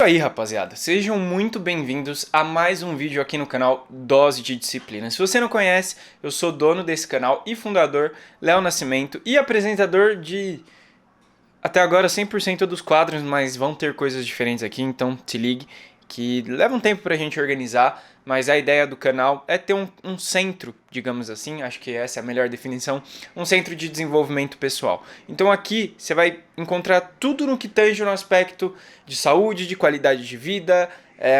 Aí, rapaziada, sejam muito bem-vindos a mais um vídeo aqui no canal Dose de Disciplina. Se você não conhece, eu sou dono desse canal e fundador, Léo Nascimento, e apresentador de, até agora, 100% dos quadros, mas vão ter coisas diferentes aqui, então se ligue, que leva um tempo pra gente organizar, mas a ideia do canal é ter um centro, digamos assim, acho que essa é a melhor definição, um centro de desenvolvimento pessoal. Então aqui você vai encontrar tudo no que tange no aspecto de saúde, de qualidade de vida,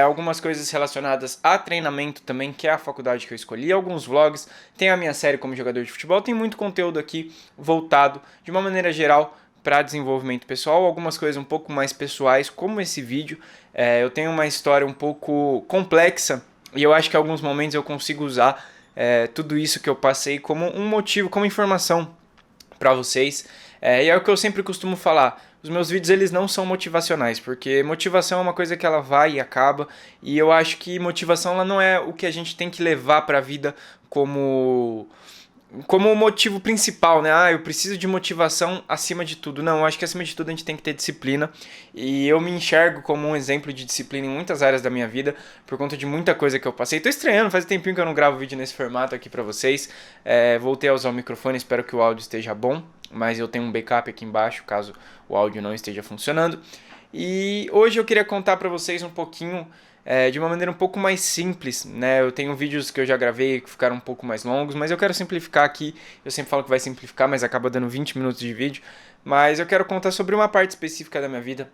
algumas coisas relacionadas a treinamento também, que é a faculdade que eu escolhi, alguns vlogs, tem a minha série como jogador de futebol, tem muito conteúdo aqui voltado, de uma maneira geral, para desenvolvimento pessoal, algumas coisas um pouco mais pessoais, como esse vídeo. Eu tenho uma história um pouco complexa e eu acho que em alguns momentos eu consigo usar tudo isso que eu passei como um motivo, como informação para vocês. E é o que eu sempre costumo falar. Os meus vídeos eles não são motivacionais, porque motivação é uma coisa que ela vai e acaba, e eu acho que motivação ela não é o que a gente tem que levar para a vida como o motivo principal, né? Eu preciso de motivação acima de tudo. Não, eu acho que acima de tudo a gente tem que ter disciplina. E eu me enxergo como um exemplo de disciplina em muitas áreas da minha vida, por conta de muita coisa que eu passei. Tô estranhando, faz um tempinho que eu não gravo vídeo nesse formato aqui pra vocês. Voltei a usar o microfone, espero que o áudio esteja bom. Mas eu tenho um backup aqui embaixo, caso o áudio não esteja funcionando. E hoje eu queria contar pra vocês um pouquinho de uma maneira um pouco mais simples, né? Eu tenho vídeos que eu já gravei que ficaram um pouco mais longos, mas eu quero simplificar aqui. Eu sempre falo que vai simplificar, mas acaba dando 20 minutos de vídeo. Mas eu quero contar sobre uma parte específica da minha vida,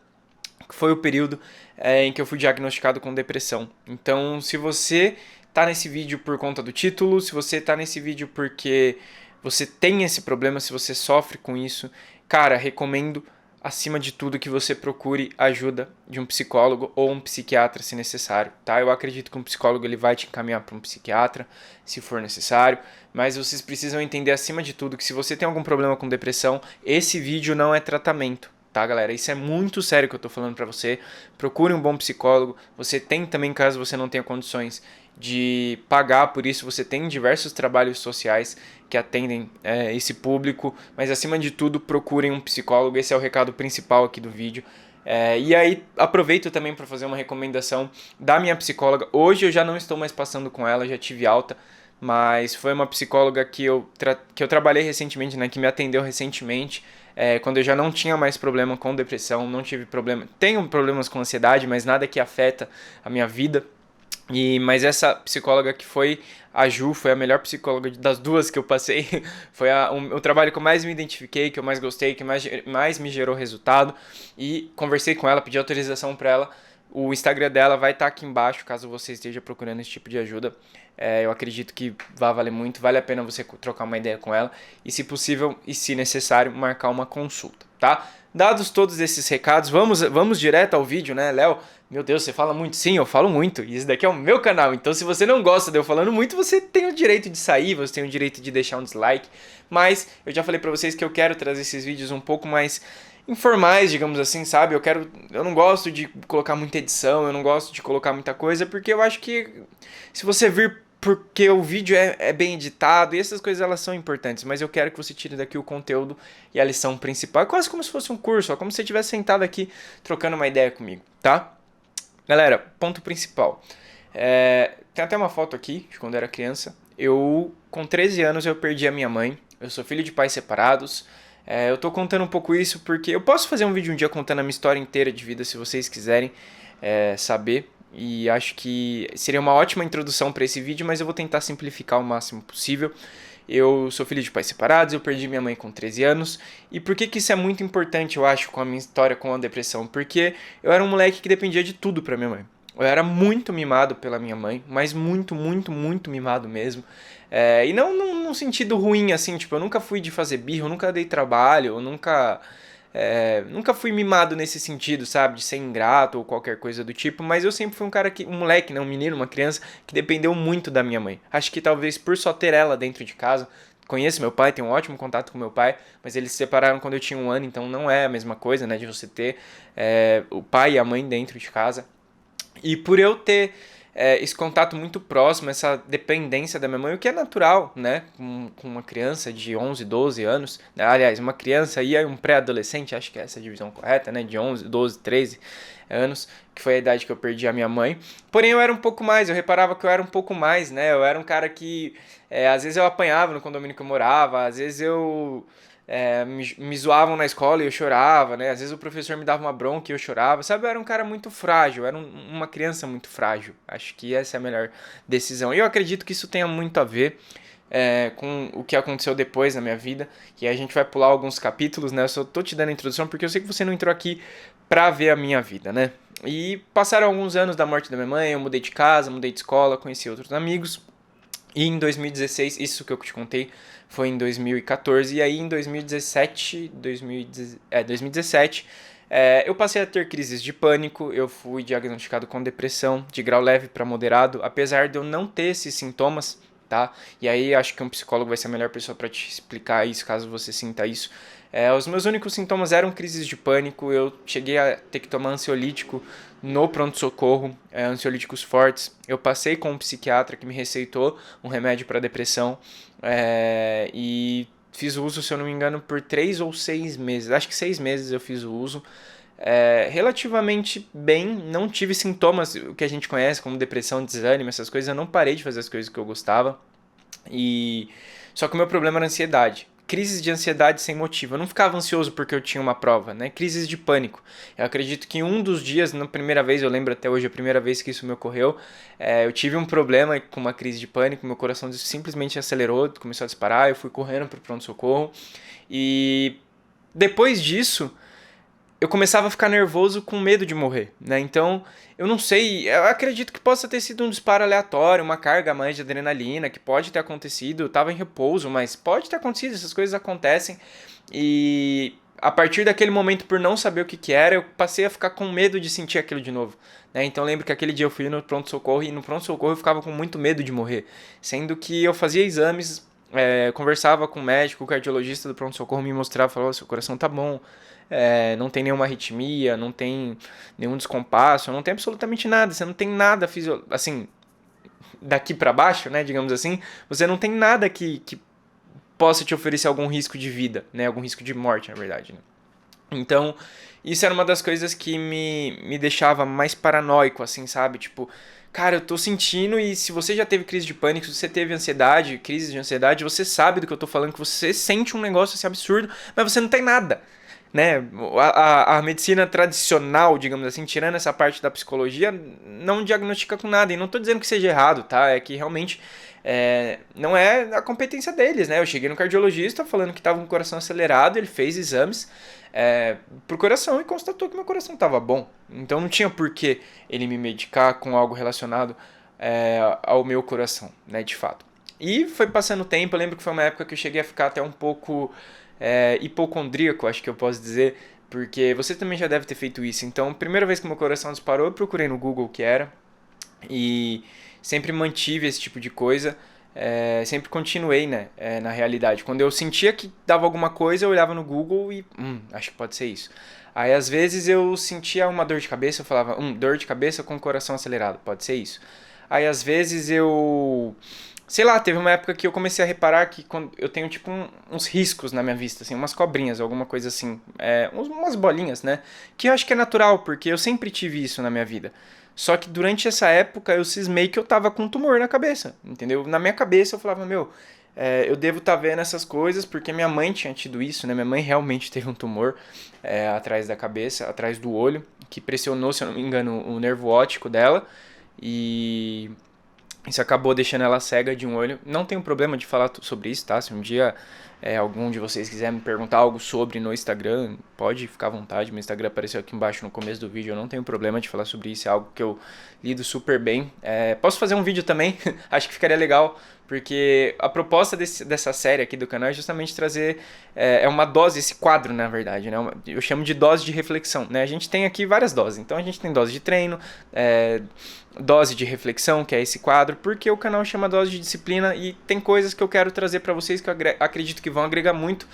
que foi o período em que eu fui diagnosticado com depressão. Então, se você tá nesse vídeo por conta do título, se você tá nesse vídeo porque você tem esse problema, se você sofre com isso, cara, recomendo acima de tudo que você procure ajuda de um psicólogo ou um psiquiatra se necessário, tá? Eu acredito que um psicólogo ele vai te encaminhar para um psiquiatra se for necessário, mas vocês precisam entender acima de tudo que se você tem algum problema com depressão, esse vídeo não é tratamento. Tá, galera? Isso é muito sério que eu tô falando pra você. Procure um bom psicólogo. Você tem também, caso você não tenha condições de pagar por isso, você tem diversos trabalhos sociais que atendem esse público. Mas acima de tudo, procurem um psicólogo. Esse é o recado principal aqui do vídeo. E aí, aproveito também para fazer uma recomendação da minha psicóloga. Hoje eu já não estou mais passando com ela, já tive alta. Mas foi uma psicóloga que eu trabalhei recentemente, né, que me atendeu recentemente, quando eu já não tinha mais problema com depressão, não tive problema, tenho problemas com ansiedade, mas nada que afeta a minha vida. Mas essa psicóloga que foi a Ju, foi a melhor psicóloga das duas que eu passei, foi o trabalho que eu mais me identifiquei, que eu mais gostei, que mais me gerou resultado, e conversei com ela, pedi autorização para ela. O Instagram dela vai estar aqui embaixo, caso você esteja procurando esse tipo de ajuda. Eu acredito que vai valer muito, vale a pena você trocar uma ideia com ela e, se possível e se necessário, marcar uma consulta, tá? Dados todos esses recados, vamos direto ao vídeo, né, Léo? Meu Deus, você fala muito? Sim, eu falo muito, e esse daqui é o meu canal, então se você não gosta de eu falando muito, você tem o direito de sair, você tem o direito de deixar um dislike, mas eu já falei pra vocês que eu quero trazer esses vídeos um pouco mais informais, digamos assim, sabe? Eu não gosto de colocar muita edição, eu não gosto de colocar muita coisa, porque eu acho que se você vir porque o vídeo é bem editado e essas coisas elas são importantes, mas eu quero que você tire daqui o conteúdo e a lição principal. É quase como se fosse um curso, ó, como se você estivesse sentado aqui trocando uma ideia comigo, tá? Galera, ponto principal. Tem até uma foto aqui de quando eu era criança. Com 13 anos, eu perdi a minha mãe. Eu sou filho de pais separados. Eu tô contando um pouco isso porque eu posso fazer um vídeo um dia contando a minha história inteira de vida, se vocês quiserem saber. E acho que seria uma ótima introdução para esse vídeo, mas eu vou tentar simplificar o máximo possível. Eu sou filho de pais separados, eu perdi minha mãe com 13 anos. E por que isso é muito importante, eu acho, com a minha história com a depressão? Porque eu era um moleque que dependia de tudo pra minha mãe. Eu era muito mimado pela minha mãe, mas muito, muito, muito mimado mesmo. E não num sentido ruim, assim, tipo, eu nunca fui de fazer birra, eu nunca dei trabalho, eu nunca fui mimado nesse sentido, sabe? De ser ingrato ou qualquer coisa do tipo, mas eu sempre fui um moleque, né? Um menino, uma criança que dependeu muito da minha mãe. Acho que talvez por só ter ela dentro de casa. Conheço meu pai, tenho um ótimo contato com meu pai, mas eles se separaram quando eu tinha 1 ano, então não é a mesma coisa, né? De você ter o pai e a mãe dentro de casa. E por eu ter esse contato muito próximo, essa dependência da minha mãe, o que é natural, né, com uma criança de 11, 12 anos, aliás, uma criança e um pré-adolescente, acho que é essa a divisão correta, né, de 11, 12, 13 anos, que foi a idade que eu perdi a minha mãe. Porém, eu era um pouco mais, eu reparava que eu era um pouco mais, né, eu era um cara que, às vezes eu apanhava no condomínio que eu morava, às vezes me zoavam na escola e eu chorava, né? Às vezes o professor me dava uma bronca e eu chorava, sabe? Eu era um cara muito frágil, eu era uma criança muito frágil. Acho que essa é a melhor decisão. E eu acredito que isso tenha muito a ver com o que aconteceu depois na minha vida. E a gente vai pular alguns capítulos, né? Eu só tô te dando a introdução porque eu sei que você não entrou aqui pra ver a minha vida, né? E passaram alguns anos da morte da minha mãe, eu mudei de casa, mudei de escola, conheci outros amigos. E em 2016, isso que eu te contei foi em 2014, e aí em 2017, eu passei a ter crises de pânico, eu fui diagnosticado com depressão de grau leve para moderado, apesar de eu não ter esses sintomas, tá? E aí acho que um psicólogo vai ser a melhor pessoa para te explicar isso, caso você sinta isso. Os meus únicos sintomas eram crises de pânico, eu cheguei a ter que tomar ansiolítico no pronto-socorro, ansiolíticos fortes. Eu passei com um psiquiatra que me receitou um remédio para depressão e fiz o uso, se eu não me engano, por 3 ou 6 meses. Acho que 6 meses eu fiz o uso. Relativamente bem, não tive sintomas, o que a gente conhece como depressão, desânimo, essas coisas. Eu não parei de fazer as coisas que eu gostava. Só que o meu problema era ansiedade. Crises de ansiedade sem motivo. Eu não ficava ansioso porque eu tinha uma prova, né? Crises de pânico. Eu acredito que um dos dias, na primeira vez, eu lembro até hoje, a primeira vez que isso me ocorreu, eu tive um problema com uma crise de pânico, meu coração simplesmente acelerou, começou a disparar, eu fui correndo pro pronto-socorro. E depois disso, eu começava a ficar nervoso com medo de morrer, né? Então, eu não sei, eu acredito que possa ter sido um disparo aleatório, uma carga a mais de adrenalina, que pode ter acontecido, eu tava em repouso, mas pode ter acontecido, essas coisas acontecem. E a partir daquele momento, por não saber o que era, eu passei a ficar com medo de sentir aquilo de novo, né? Então, eu lembro que aquele dia eu fui no pronto-socorro e no pronto-socorro eu ficava com muito medo de morrer, sendo que eu fazia exames, conversava com o médico, o cardiologista do pronto-socorro me mostrava, falava, seu coração tá bom, não tem nenhuma arritmia, não tem nenhum descompasso, não tem absolutamente nada, você não tem nada assim, daqui pra baixo, né, digamos assim, você não tem nada que possa te oferecer algum risco de vida, né, algum risco de morte, na verdade, né? Então, isso era uma das coisas que me deixava mais paranoico, assim, sabe, tipo, cara, eu tô sentindo, e se você já teve crise de pânico, se você teve ansiedade, crise de ansiedade, você sabe do que eu tô falando, que você sente um negócio assim absurdo, mas você não tem nada, né? A medicina tradicional, digamos assim, tirando essa parte da psicologia, não diagnostica com nada. E não tô dizendo que seja errado, tá? É que realmente não é a competência deles, né? Eu cheguei no cardiologista falando que tava com o coração acelerado, ele fez exames pro coração e constatou que meu coração tava bom. Então não tinha por que ele me medicar com algo relacionado ao meu coração, né? De fato. E foi passando o tempo, eu lembro que foi uma época que eu cheguei a ficar até um pouco hipocondríaco, acho que eu posso dizer, porque você também já deve ter feito isso. Então, a primeira vez que meu coração disparou, eu procurei no Google o que era e sempre mantive esse tipo de coisa, sempre continuei, né, na realidade. Quando eu sentia que dava alguma coisa, eu olhava no Google e, acho que pode ser isso. Aí, às vezes, eu sentia uma dor de cabeça, eu falava, dor de cabeça com coração acelerado, pode ser isso. Aí, às vezes, sei lá, teve uma época que eu comecei a reparar que quando eu tenho tipo uns riscos na minha vista, assim, umas cobrinhas, alguma coisa assim, umas bolinhas, né? Que eu acho que é natural, porque eu sempre tive isso na minha vida. Só que durante essa época eu cismei que eu tava com um tumor na cabeça, entendeu? Na minha cabeça eu falava, meu, eu devo estar vendo essas coisas porque minha mãe tinha tido isso, né? Minha mãe realmente teve um tumor atrás da cabeça, atrás do olho, que pressionou, se eu não me engano, o nervo óptico dela e isso acabou deixando ela cega de um olho. Não tenho problema de falar sobre isso, tá? Se um dia algum de vocês quiser me perguntar algo sobre no Instagram, pode ficar à vontade. Meu Instagram apareceu aqui embaixo no começo do vídeo. Eu não tenho problema de falar sobre isso. É algo que eu lido super bem. Posso fazer um vídeo também? Acho que ficaria legal. Porque a proposta dessa série aqui do canal é justamente trazer uma dose, esse quadro, na verdade, né? Eu chamo de dose de reflexão, né? A gente tem aqui várias doses. Então a gente tem dose de treino, dose de reflexão, que é esse quadro, porque o canal chama dose de disciplina e tem coisas que eu quero trazer para vocês que eu acredito que vão agregar muito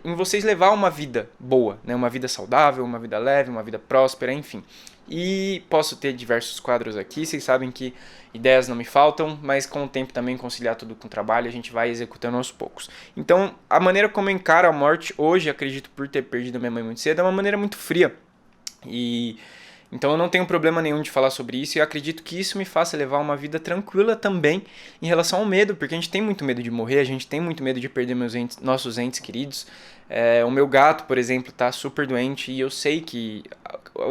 em vocês levar uma vida boa, né? Uma vida saudável, uma vida leve, uma vida próspera, enfim. E posso ter diversos quadros aqui, vocês sabem que ideias não me faltam, mas com o tempo também conciliar tudo com o trabalho, a gente vai executando aos poucos. Então, a maneira como eu encaro a morte hoje, acredito por ter perdido minha mãe muito cedo, é uma maneira muito fria. E então eu não tenho problema nenhum de falar sobre isso e eu acredito que isso me faça levar uma vida tranquila também em relação ao medo, porque a gente tem muito medo de morrer, a gente tem muito medo de perder nossos entes queridos. O meu gato, por exemplo, tá super doente e eu sei que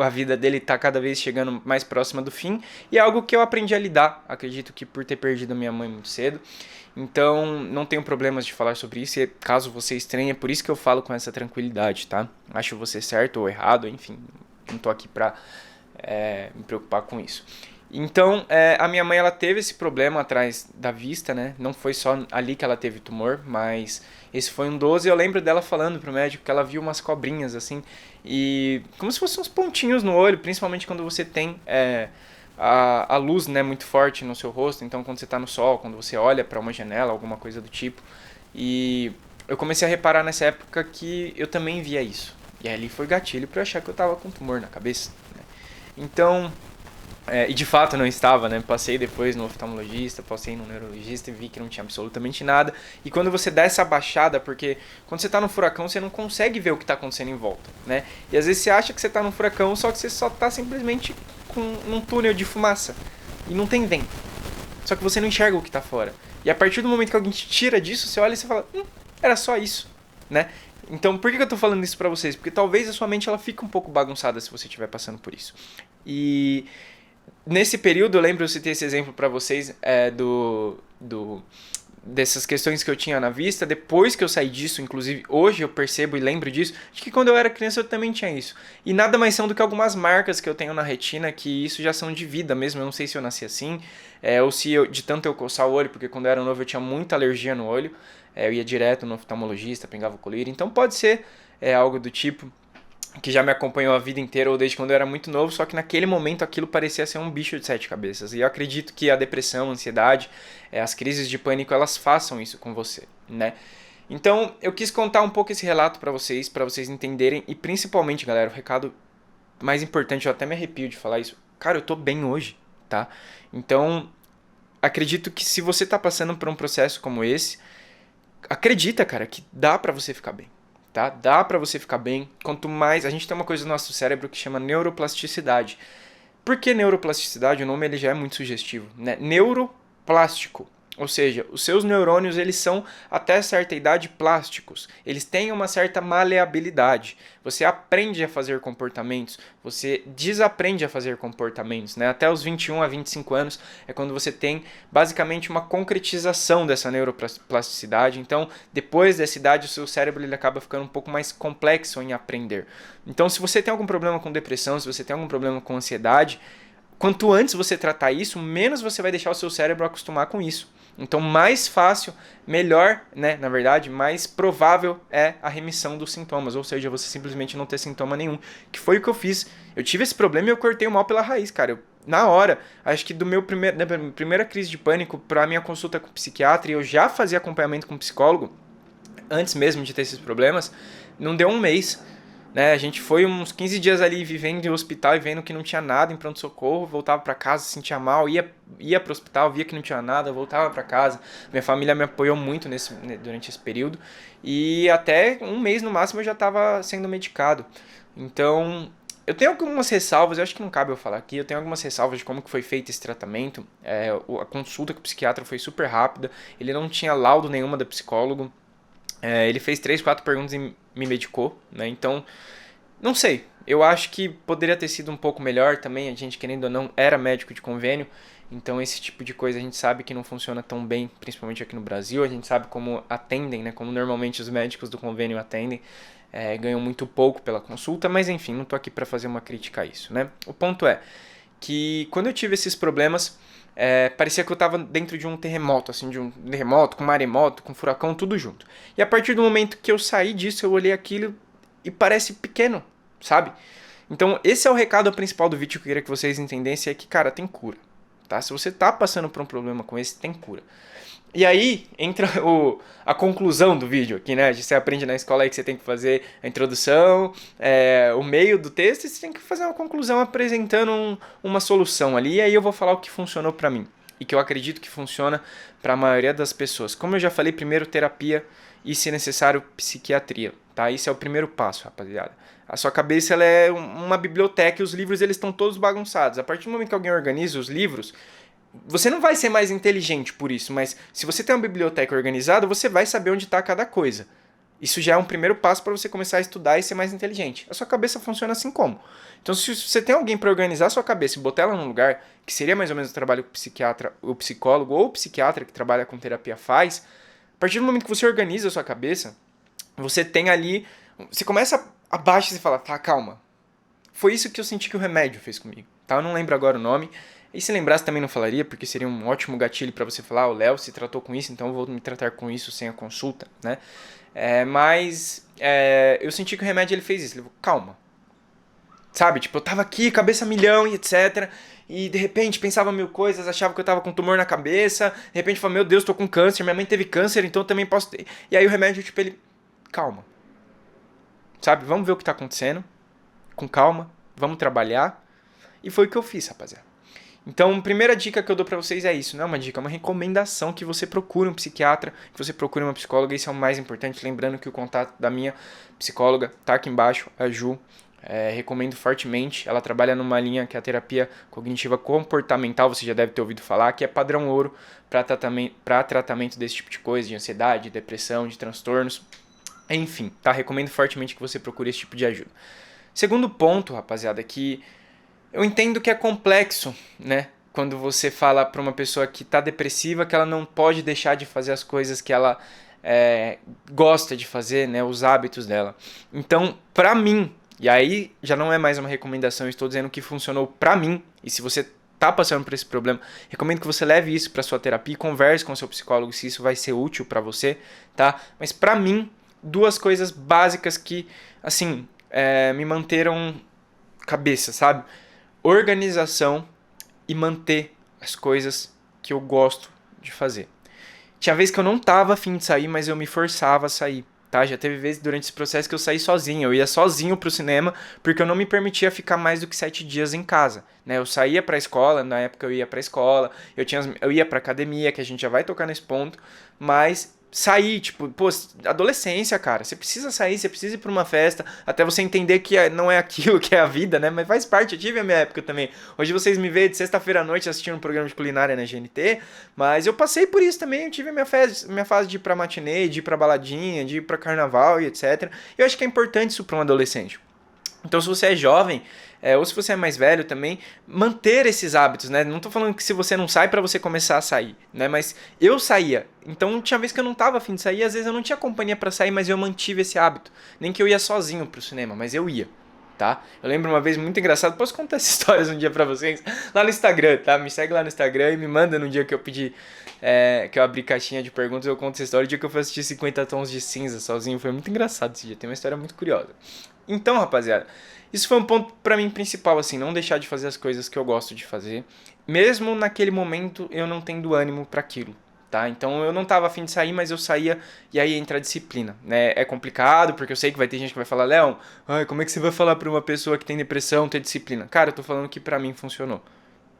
a vida dele tá cada vez chegando mais próxima do fim e é algo que eu aprendi a lidar, acredito que por ter perdido minha mãe muito cedo. Então, não tenho problemas de falar sobre isso, e caso você estranhe, é por isso que eu falo com essa tranquilidade, tá? Acho você certo ou errado, enfim, não tô aqui pra me preocupar com isso. Então, a minha mãe, ela teve esse problema atrás da vista, né? Não foi só ali que ela teve tumor, mas esse foi um 12 e eu lembro dela falando pro médico que ela viu umas cobrinhas, assim, e como se fossem uns pontinhos no olho, principalmente quando você tem a luz, né, muito forte no seu rosto, então quando você tá no sol, quando você olha para uma janela, alguma coisa do tipo. E eu comecei a reparar nessa época que eu também via isso. E ali foi gatilho pra eu achar que eu tava com tumor na cabeça, né? Então, e de fato não estava, né? Passei depois no oftalmologista, passei no neurologista e vi que não tinha absolutamente nada. E quando você dá essa baixada, porque quando você tá no furacão você não consegue ver o que tá acontecendo em volta, né? E às vezes você acha que você tá no furacão, só que você só tá simplesmente com um túnel de fumaça e não tem vento. Só que você não enxerga o que tá fora. E a partir do momento que alguém te tira disso, você olha e você fala, era só isso, né? Então, por que eu tô falando isso pra vocês? Porque talvez a sua mente ela fique um pouco bagunçada se você estiver passando por isso. E nesse período, eu lembro, eu citei esse exemplo pra vocês dessas questões que eu tinha na vista. Depois que eu saí disso, inclusive hoje eu percebo e lembro disso, de que quando eu era criança eu também tinha isso. E nada mais são do que algumas marcas que eu tenho na retina, que isso já são de vida mesmo. Eu não sei se eu nasci assim, ou se de tanto eu coçar o olho, porque quando eu era novo eu tinha muita alergia no olho. Eu ia direto no oftalmologista, pegava o colírio. Então pode ser algo do tipo que já me acompanhou a vida inteira ou desde quando eu era muito novo, só que naquele momento aquilo parecia ser um bicho de 7 cabeças. E eu acredito que a depressão, a ansiedade, as crises de pânico, elas façam isso com você, né? Então eu quis contar um pouco esse relato para vocês entenderem e principalmente, galera, o recado mais importante, eu até me arrepio de falar isso, cara, eu tô bem hoje, tá? Então acredito que se você tá passando por um processo como esse, acredita, cara, que dá pra você ficar bem, tá? Dá pra você ficar bem. Quanto mais... A gente tem uma coisa no nosso cérebro que chama neuroplasticidade. Por que neuroplasticidade? O nome ele já é muito sugestivo, né? Neuroplástico. Ou seja, os seus neurônios eles são até certa idade plásticos. Eles têm uma certa maleabilidade. Você aprende a fazer comportamentos, você desaprende a fazer comportamentos, né? Até os 21 a 25 anos é quando você tem basicamente uma concretização dessa neuroplasticidade. Então, depois dessa idade, o seu cérebro ele acaba ficando um pouco mais complexo em aprender. Então, se você tem algum problema com depressão, se você tem algum problema com ansiedade, quanto antes você tratar isso, menos você vai deixar o seu cérebro acostumar com isso. Então, mais fácil, melhor, né, na verdade, mais provável é a remissão dos sintomas, ou seja, você simplesmente não ter sintoma nenhum, que foi o que eu fiz. Eu tive esse problema e eu cortei o mal pela raiz, cara. Na hora, acho que da minha primeira crise de pânico para a minha consulta com o psiquiatra, e eu já fazia acompanhamento com o psicólogo, antes mesmo de ter esses problemas, não deu um mês. Né, a gente foi uns 15 dias ali vivendo em hospital e vendo que não tinha nada em pronto-socorro, voltava para casa, se sentia mal, ia pro hospital, via que não tinha nada, voltava para casa. Minha família me apoiou muito durante esse período e até um mês no máximo eu já estava sendo medicado. Então, eu tenho algumas ressalvas, eu acho que não cabe eu falar aqui, eu tenho algumas ressalvas de como que foi feito esse tratamento. A consulta com o psiquiatra foi super rápida, ele não tinha laudo nenhuma da psicólogo. Ele fez 3, 4 perguntas e me medicou, né? Então, não sei. Eu acho que poderia ter sido um pouco melhor também. A gente, querendo ou não, era médico de convênio. Então, esse tipo de coisa a gente sabe que não funciona tão bem, principalmente aqui no Brasil. A gente sabe como atendem, né? Como normalmente os médicos do convênio atendem. Ganham muito pouco pela consulta, mas enfim, não tô aqui para fazer uma crítica a isso, né? O ponto é que quando eu tive esses problemas... parecia que eu estava dentro de um terremoto, assim, de um terremoto, com maremoto, com furacão, tudo junto. E a partir do momento que eu saí disso, eu olhei aquilo e parece pequeno, sabe? Então, esse é o recado principal do vídeo que eu queria que vocês entendessem, é que, cara, tem cura, tá? Se você tá passando por um problema com esse, tem cura. E aí entra a conclusão do vídeo aqui, né? Você aprende na escola aí que você tem que fazer a introdução, o meio do texto, e você tem que fazer uma conclusão apresentando uma solução ali. E aí eu vou falar o que funcionou pra mim e que eu acredito que funciona pra maioria das pessoas. Como eu já falei, primeiro terapia e, se necessário, psiquiatria, tá? Esse é o primeiro passo, rapaziada. A sua cabeça ela é uma biblioteca e os livros eles estão todos bagunçados. A partir do momento que alguém organiza os livros, você não vai ser mais inteligente por isso, mas se você tem uma biblioteca organizada, você vai saber onde está cada coisa. Isso já é um primeiro passo para você começar a estudar e ser mais inteligente. A sua cabeça funciona assim como? Então, se você tem alguém para organizar a sua cabeça e botar ela num lugar, que seria mais ou menos o trabalho que o psiquiatra, o psicólogo ou o psiquiatra que trabalha com terapia faz, a partir do momento que você organiza a sua cabeça, você tem ali. Você começa abaixo e fala, tá, calma. Foi isso que eu senti que o remédio fez comigo. Tá? Eu não lembro agora o nome. E se lembrasse também não falaria, porque seria um ótimo gatilho para você falar, o Léo se tratou com isso, então eu vou me tratar com isso sem a consulta, né? Eu senti que o remédio ele fez isso, ele falou, calma. Sabe, tipo, eu tava aqui, cabeça milhão e etc. E de repente pensava mil coisas, achava que eu tava com tumor na cabeça. De repente falava, meu Deus, tô com câncer, minha mãe teve câncer, então eu também posso ter. E aí o remédio, tipo, ele, calma. Sabe, vamos ver o que tá acontecendo, com calma, vamos trabalhar. E foi o que eu fiz, rapaziada. Então, a primeira dica que eu dou pra vocês é isso. Não é uma dica, é uma recomendação que você procure um psiquiatra, que você procure uma psicóloga. Isso é o mais importante. Lembrando que o contato da minha psicóloga tá aqui embaixo, a Ju. Recomendo fortemente. Ela trabalha numa linha que é a terapia cognitiva comportamental. Você já deve ter ouvido falar, que é padrão ouro para tratamento desse tipo de coisa, de ansiedade, depressão, de transtornos. Enfim, tá? Recomendo fortemente que você procure esse tipo de ajuda. Segundo ponto, rapaziada, que eu entendo que é complexo, né? Quando você fala pra uma pessoa que tá depressiva que ela não pode deixar de fazer as coisas que ela gosta de fazer, né? Os hábitos dela. Então, pra mim, e aí já não é mais uma recomendação, eu estou dizendo que funcionou pra mim, e se você tá passando por esse problema, recomendo que você leve isso pra sua terapia e converse com o seu psicólogo se isso vai ser útil pra você, tá? Mas pra mim, duas coisas básicas que, assim, me manteram cabeça, sabe? Organização e manter as coisas que eu gosto de fazer. Tinha vezes que eu não tava afim de sair, mas eu me forçava a sair, tá? Já teve vezes durante esse processo que eu saí sozinho. Eu ia sozinho pro cinema porque eu não me permitia ficar mais do que 7 dias em casa, né? Eu saía pra escola, na época eu ia pra escola, eu ia pra academia, que a gente já vai tocar nesse ponto, mas sair, tipo, pô, adolescência, cara, você precisa sair, você precisa ir pra uma festa, até você entender que não é aquilo que é a vida, né, mas faz parte, eu tive a minha época também. Hoje vocês me veem de sexta-feira à noite assistindo um programa de culinária na GNT, mas eu passei por isso também, eu tive a minha fase de ir pra matinê, de ir pra baladinha, de ir pra carnaval e etc. Eu acho que é importante isso pra um adolescente. Então, se você é jovem, ou se você é mais velho também, manter esses hábitos, né? Não tô falando que se você não sai pra você começar a sair, né? Mas eu saía. Então, tinha vezes que eu não tava afim de sair, às vezes eu não tinha companhia pra sair, mas eu mantive esse hábito. Nem que eu ia sozinho pro cinema, mas eu ia, tá? Eu lembro uma vez muito engraçado, posso contar essa história um dia pra vocês? Lá no Instagram, tá? Me segue lá no Instagram e me manda no dia que eu pedi, que eu abri caixinha de perguntas, eu conto essa história. O dia que eu fui assistir 50 Tons de Cinza sozinho, foi muito engraçado esse dia, tem uma história muito curiosa. Então, rapaziada, isso foi um ponto pra mim principal, assim, não deixar de fazer as coisas que eu gosto de fazer, mesmo naquele momento eu não tendo ânimo pra aquilo, tá? Então eu não tava afim de sair, mas eu saía e aí entra a disciplina, né? É complicado, porque eu sei que vai ter gente que vai falar, Léo, como é que você vai falar pra uma pessoa que tem depressão ter disciplina? Cara, eu tô falando que pra mim funcionou,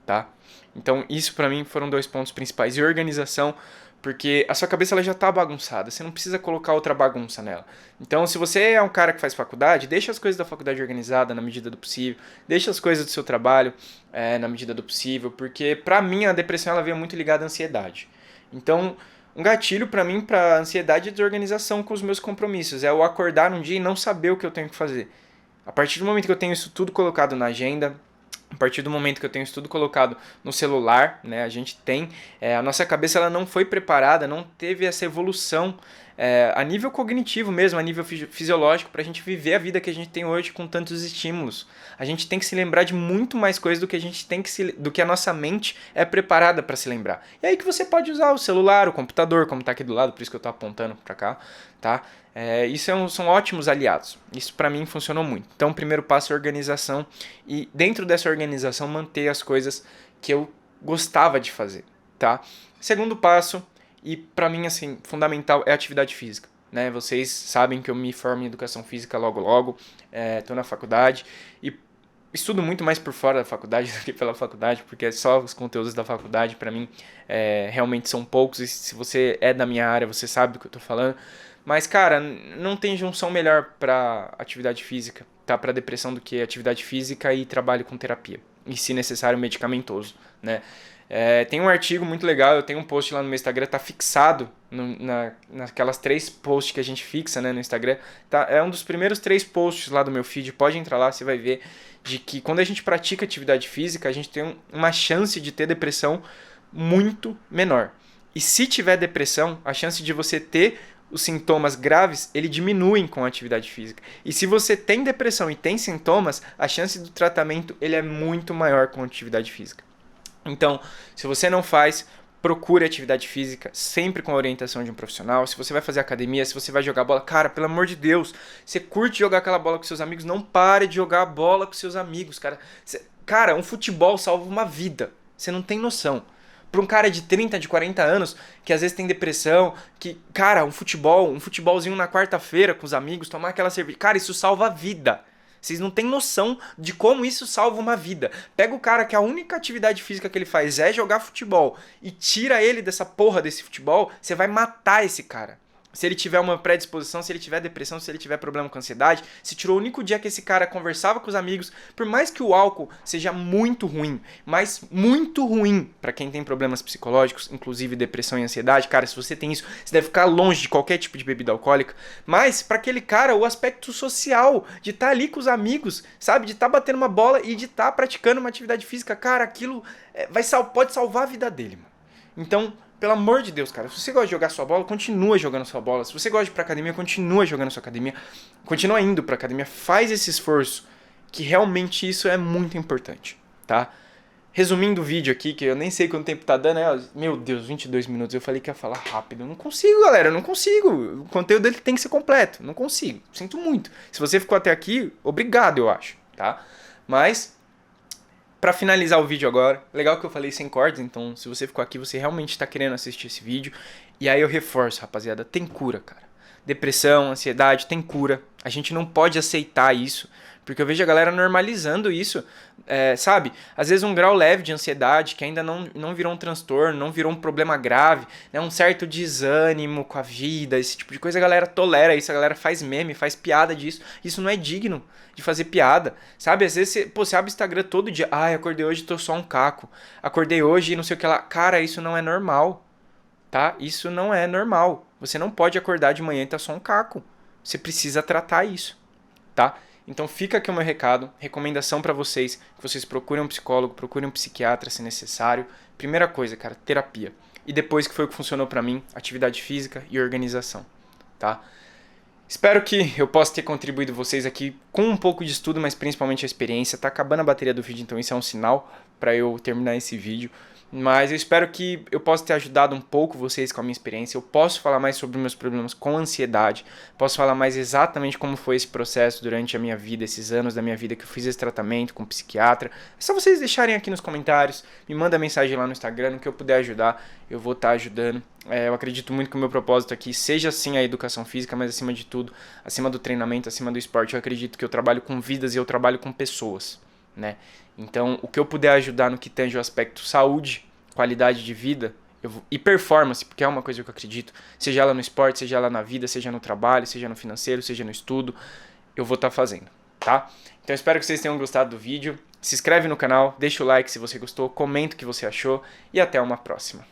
tá? Então isso pra mim foram dois pontos principais. E organização, porque a sua cabeça ela já tá bagunçada, você não precisa colocar outra bagunça nela. Então se você é um cara que faz faculdade, deixa as coisas da faculdade organizada na medida do possível, deixa as coisas do seu trabalho na medida do possível, porque pra mim a depressão ela veio muito ligada à ansiedade. Então um gatilho pra mim pra ansiedade é desorganização com os meus compromissos, é eu acordar um dia e não saber o que eu tenho que fazer. A partir do momento que eu tenho isso tudo colocado na agenda, a partir do momento que eu tenho isso tudo colocado no celular, né, a gente tem, a nossa cabeça ela não foi preparada, não teve essa evolução a nível cognitivo mesmo, a nível fisiológico, para a gente viver a vida que a gente tem hoje com tantos estímulos. A gente tem que se lembrar de muito mais coisas do que a gente tem do que a nossa mente é preparada para se lembrar. E aí que você pode usar o celular, o computador, como está aqui do lado, por isso que eu estou apontando para cá, tá? Isso são ótimos aliados. Isso para mim funcionou muito. Então, o primeiro passo é organização e dentro dessa organização manter as coisas que eu gostava de fazer, tá? Segundo passo, E pra mim, assim, fundamental é a atividade física, né? Vocês sabem que eu me formo em educação física logo logo, tô na faculdade e estudo muito mais por fora da faculdade do que pela faculdade, porque é só os conteúdos da faculdade, pra mim, realmente são poucos, e se você é da minha área, você sabe do que eu tô falando. Mas, cara, não tem junção melhor pra atividade física, tá? Pra depressão do que atividade física e trabalho com terapia. E, se necessário, medicamentoso, né? Tem um artigo muito legal, eu tenho um post lá no meu Instagram, tá fixado naquelas 3 posts que a gente fixa, né, no Instagram. Tá, é um dos primeiros 3 posts lá do meu feed, pode entrar lá, você vai ver de que quando a gente pratica atividade física, a gente tem uma chance de ter depressão muito menor. E se tiver depressão, a chance de você ter os sintomas graves, ele diminuem com a atividade física. E se você tem depressão e tem sintomas, a chance do tratamento ele é muito maior com a atividade física. Então, se você não faz, procure atividade física, sempre com a orientação de um profissional. Se você vai fazer academia, se você vai jogar bola, cara, pelo amor de Deus, você curte jogar aquela bola com seus amigos, não pare de jogar bola com seus amigos, cara. Cara, um futebol salva uma vida, você não tem noção. Para um cara de 30, de 40 anos, que às vezes tem depressão, que, cara, um futebolzinho na quarta-feira com os amigos, tomar aquela cerveja, cara, isso salva a vida. Vocês não têm noção de como isso salva uma vida. Pega o cara que a única atividade física que ele faz é jogar futebol e tira ele dessa porra desse futebol, você vai matar esse cara. Se ele tiver uma predisposição, se ele tiver depressão, se ele tiver problema com ansiedade, se tirou o único dia que esse cara conversava com os amigos, por mais que o álcool seja muito ruim, mas muito ruim para quem tem problemas psicológicos, inclusive depressão e ansiedade, cara, se você tem isso, você deve ficar longe de qualquer tipo de bebida alcoólica, mas para aquele cara, o aspecto social, de estar ali com os amigos, sabe, de estar batendo uma bola e de estar praticando uma atividade física, cara, aquilo pode salvar a vida dele, mano. Então, pelo amor de Deus, cara, se você gosta de jogar sua bola, continua jogando sua bola. Se você gosta de ir pra academia, continua jogando sua academia. Continua indo pra academia, faz esse esforço, que realmente isso é muito importante, tá? Resumindo o vídeo aqui, que eu nem sei quanto tempo tá dando, meu Deus, 22 minutos, eu falei que ia falar rápido. Eu não consigo, galera, eu não consigo. O conteúdo dele tem que ser completo, não consigo, sinto muito. Se você ficou até aqui, obrigado, eu acho, tá? Mas, pra finalizar o vídeo agora, legal que eu falei sem cortes, então se você ficou aqui, você realmente está querendo assistir esse vídeo. E aí eu reforço, rapaziada, tem cura, cara. Depressão, ansiedade, tem cura. A gente não pode aceitar isso, porque eu vejo a galera normalizando isso, sabe? Às vezes um grau leve de ansiedade, que ainda não virou um transtorno, não virou um problema grave, né? Um certo desânimo com a vida, esse tipo de coisa, a galera tolera isso, a galera faz meme, faz piada disso. Isso não é digno de fazer piada, sabe? Às vezes você abre o Instagram todo dia, acordei hoje e tô só um caco, acordei hoje e não sei o que lá. Cara, isso não é normal, tá? Isso não é normal. Você não pode acordar de manhã e tá só um caco. Você precisa tratar isso, tá? Então fica aqui o meu recado, recomendação pra vocês, que vocês procurem um psicólogo, procurem um psiquiatra se necessário. Primeira coisa, cara, terapia. E depois, que foi o que funcionou pra mim, atividade física e organização, tá? Espero que eu possa ter contribuído vocês aqui com um pouco de estudo, mas principalmente a experiência. Tá acabando a bateria do vídeo, então isso é um sinal pra eu terminar esse vídeo. Mas eu espero que eu possa ter ajudado um pouco vocês com a minha experiência. Eu posso falar mais sobre meus problemas com ansiedade. Posso falar mais exatamente como foi esse processo durante a minha vida, esses anos da minha vida que eu fiz esse tratamento com psiquiatra. É só vocês deixarem aqui nos comentários. Me manda mensagem lá no Instagram, no que eu puder ajudar, eu vou estar ajudando. Eu acredito muito que o meu propósito aqui seja sim a educação física, mas acima de tudo, acima do treinamento, acima do esporte, eu acredito que eu trabalho com vidas e eu trabalho com pessoas, né? Então, o que eu puder ajudar no que tange o aspecto saúde, qualidade de vida e performance, porque é uma coisa que eu acredito, seja ela no esporte, seja ela na vida, seja no trabalho, seja no financeiro, seja no estudo, eu vou estar fazendo, tá? Então, espero que vocês tenham gostado do vídeo. Se inscreve no canal, deixa o like se você gostou, comenta o que você achou e até uma próxima.